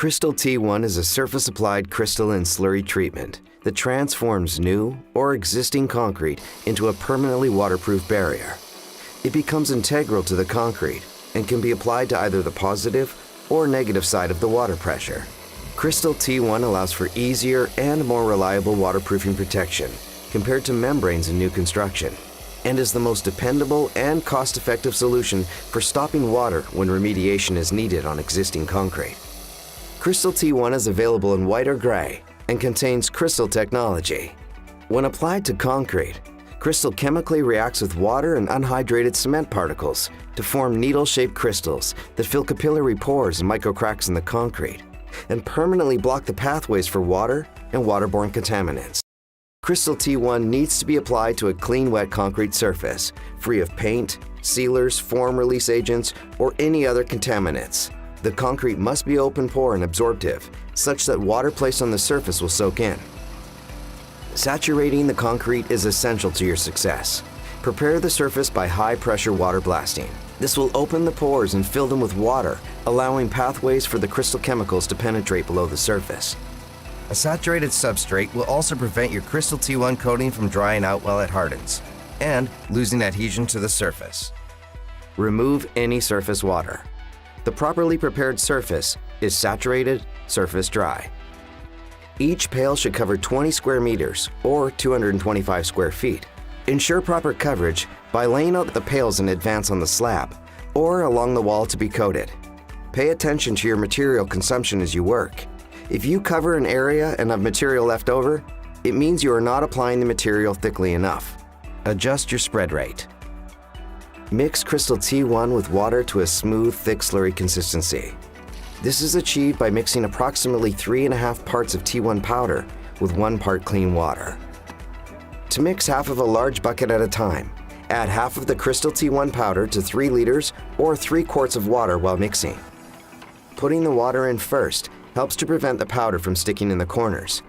Crystal T1 is a surface-applied crystalline slurry treatment that transforms new or existing concrete into a permanently waterproof barrier. It becomes integral to the concrete and can be applied to either the positive or negative side of the water pressure. Crystal T1 allows for easier and more reliable waterproofing protection compared to membranes in new construction, and is the most dependable and cost-effective solution for stopping water when remediation is needed on existing concrete. Crystal T1 is available in white or gray and contains crystal technology. When applied to concrete, crystal chemically reacts with water and unhydrated cement particles to form needle-shaped crystals that fill capillary pores and microcracks in the concrete and permanently block the pathways for water and waterborne contaminants. Crystal T1 needs to be applied to a clean, wet concrete surface, free of paint, sealers, form release agents, or any other contaminants. The concrete must be open pore and absorptive, such that water placed on the surface will soak in. Saturating the concrete is essential to your success. Prepare the surface by high-pressure water blasting. This will open the pores and fill them with water, allowing pathways for the crystal chemicals to penetrate below the surface. A saturated substrate will also prevent your Crystal T1 coating from drying out while it hardens and losing adhesion to the surface. Remove any surface water. The properly prepared surface is saturated, surface dry. Each pail should cover 20 square meters or 225 square feet. Ensure proper coverage by laying out the pails in advance on the slab or along the wall to be coated. Pay attention to your material consumption as you work. If you cover an area and have material left over, it means you are not applying the material thickly enough. Adjust your spread rate. Mix Crystal T1 with water to a smooth, thick slurry consistency. This is achieved by mixing approximately 3.5 parts of T1 powder with 1 part clean water. To mix half of a large bucket at a time, add half of the Crystal T1 powder to 3 liters or 3 quarts of water while mixing. Putting the water in first helps to prevent the powder from sticking in the corners.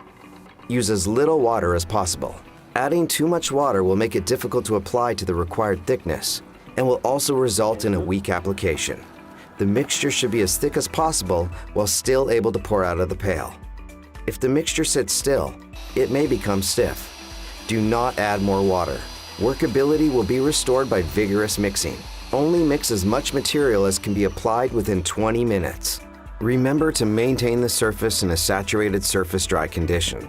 Use as little water as possible. Adding too much water will make it difficult to apply to the required thickness and will also result in a weak application. The mixture should be as thick as possible while still able to pour out of the pail. If the mixture sits still, it may become stiff. Do not add more water. Workability will be restored by vigorous mixing. Only mix as much material as can be applied within 20 minutes. Remember to maintain the surface in a saturated surface dry condition.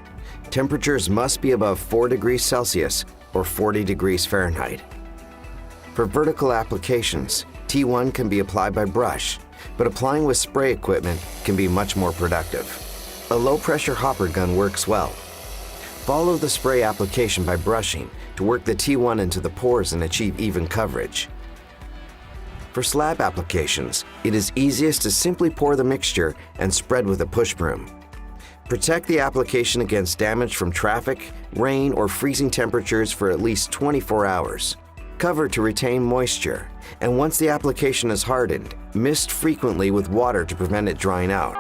Temperatures must be above 4 degrees Celsius or 40 degrees Fahrenheit. For vertical applications, T1 can be applied by brush, but applying with spray equipment can be much more productive. A low-pressure hopper gun works well. Follow the spray application by brushing to work the T1 into the pores and achieve even coverage. For slab applications, it is easiest to simply pour the mixture and spread with a push broom. Protect the application against damage from traffic, rain, or freezing temperatures for at least 24 hours. Cover to retain moisture, and once the application is hardened, mist frequently with water to prevent it drying out.